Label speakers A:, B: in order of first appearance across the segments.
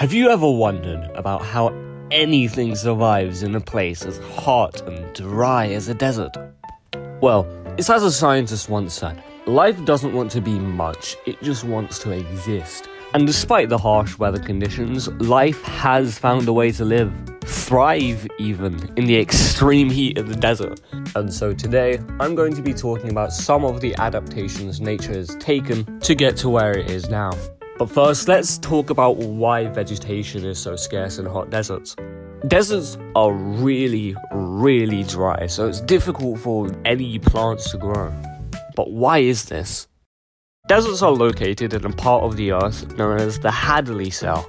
A: Have you ever wondered about how anything survives in a place as hot and dry as a desert? Well, it's as a scientist once said, life doesn't want to be much, it just wants to exist. And despite the harsh weather conditions, life has found a way to live, thrive even, in the extreme heat of the desert. And so today, I'm going to be talking about some of the adaptations nature has taken to get to where it is now. But first, let's talk about why vegetation is so scarce in hot deserts. Deserts are really, really dry, so it's difficult for any plants to grow. But why is this? Deserts are located in a part of the Earth known as the Hadley cell,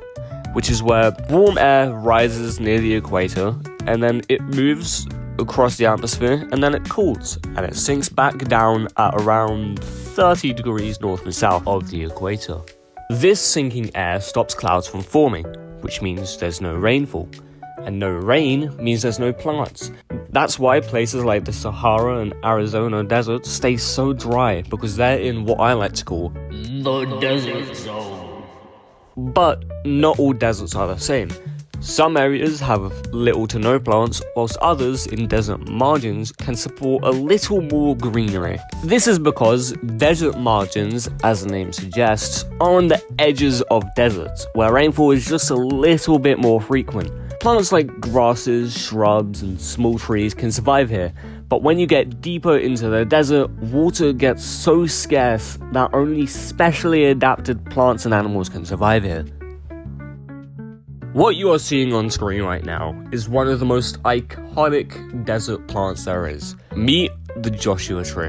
A: which is where warm air rises near the equator, and then it moves across the atmosphere, and then it cools, and it sinks back down at around 30 degrees north and south of the equator. This sinking air stops clouds from forming, which means there's no rainfall. And no rain means there's no plants. That's why places like the Sahara and Arizona deserts stay so dry, because they're in what I like to call the desert zone. But not all deserts are the same. Some areas have little to no plants, whilst others in desert margins can support a little more greenery. This is because desert margins, as the name suggests, are on the edges of deserts, where rainfall is just a little bit more frequent. Plants like grasses, shrubs, and small trees can survive here, but when you get deeper into the desert, water gets so scarce that only specially adapted plants and animals can survive here. What you are seeing on screen right now is one of the most iconic desert plants there is. Meet the Joshua tree.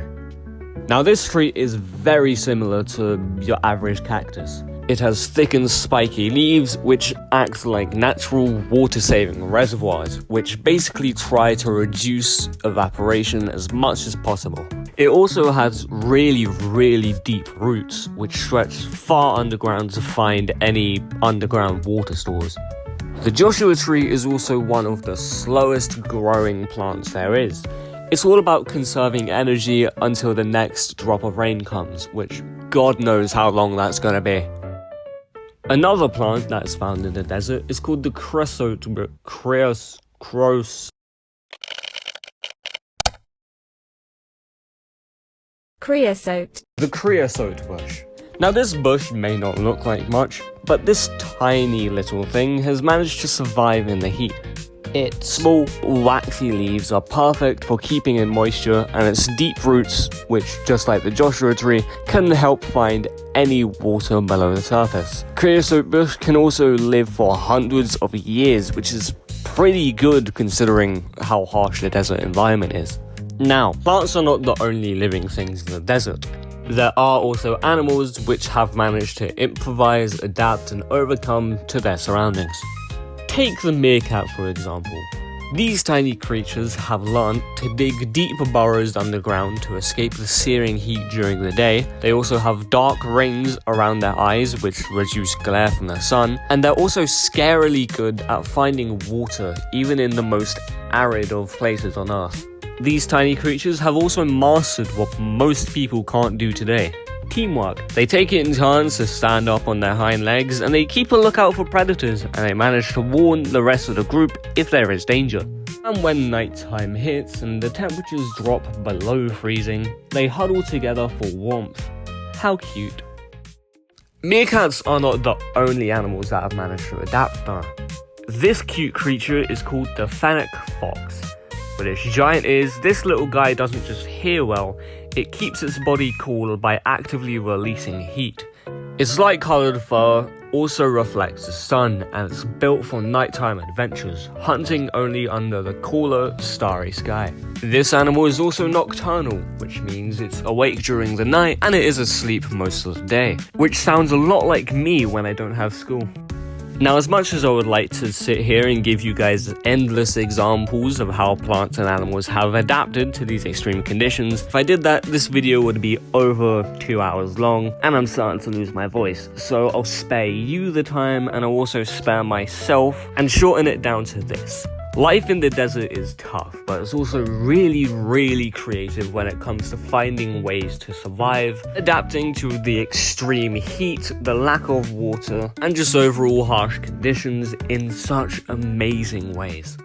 A: Now this tree is very similar to your average cactus. It has thick and spiky leaves which act like natural water-saving reservoirs, which basically try to reduce evaporation as much as possible. It also has really deep roots which stretch far underground to find any underground water stores. The Joshua tree is also one of the slowest growing plants there is. It's all about conserving energy until the next drop of rain comes, which God knows how long that's gonna be. Another plant that is found in the desert is called the creosote The creosote bush. Now this bush may not look like much, but this tiny little thing has managed to survive in the heat. Its small, waxy leaves are perfect for keeping in moisture, and its deep roots, which, just like the Joshua tree, can help find any water below the surface. Creosote bush can also live for hundreds of years, which is pretty good considering how harsh the desert environment is. Now, plants are not the only living things in the desert. There are also animals which have managed to improvise, adapt, and overcome to their surroundings. Take the meerkat for example. These tiny creatures have learned to dig deep burrows underground to escape the searing heat during the day. They also have dark rings around their eyes which reduce glare from the sun, and they're also scarily good at finding water even in the most arid of places on Earth. These tiny creatures have also mastered what most people can't do today: teamwork. They take it in turns to stand up on their hind legs, and they keep a lookout for predators, and they manage to warn the rest of the group if there is danger. And when nighttime hits and the temperatures drop below freezing, they huddle together for warmth. How cute. Meerkats are not the only animals that have managed to adapt though. This cute creature is called the fennec fox. With its giant ears, this little guy doesn't just hear well, it keeps its body cool by actively releasing heat. Its light-coloured fur also reflects the sun, and it's built for nighttime adventures, hunting only under the cooler, starry sky. This animal is also nocturnal, which means it's awake during the night and it is asleep most of the day, which sounds a lot like me when I don't have school. Now, as much as I would like to sit here and give you guys endless examples of how plants and animals have adapted to these extreme conditions, if I did that, this video would be over 2 hours long, and I'm starting to lose my voice. So I'll spare you the time, and I'll also spare myself, and shorten it down to this. Life in the desert is tough, but it's also really creative when it comes to finding ways to survive, adapting to the extreme heat, the lack of water, and just overall harsh conditions in such amazing ways.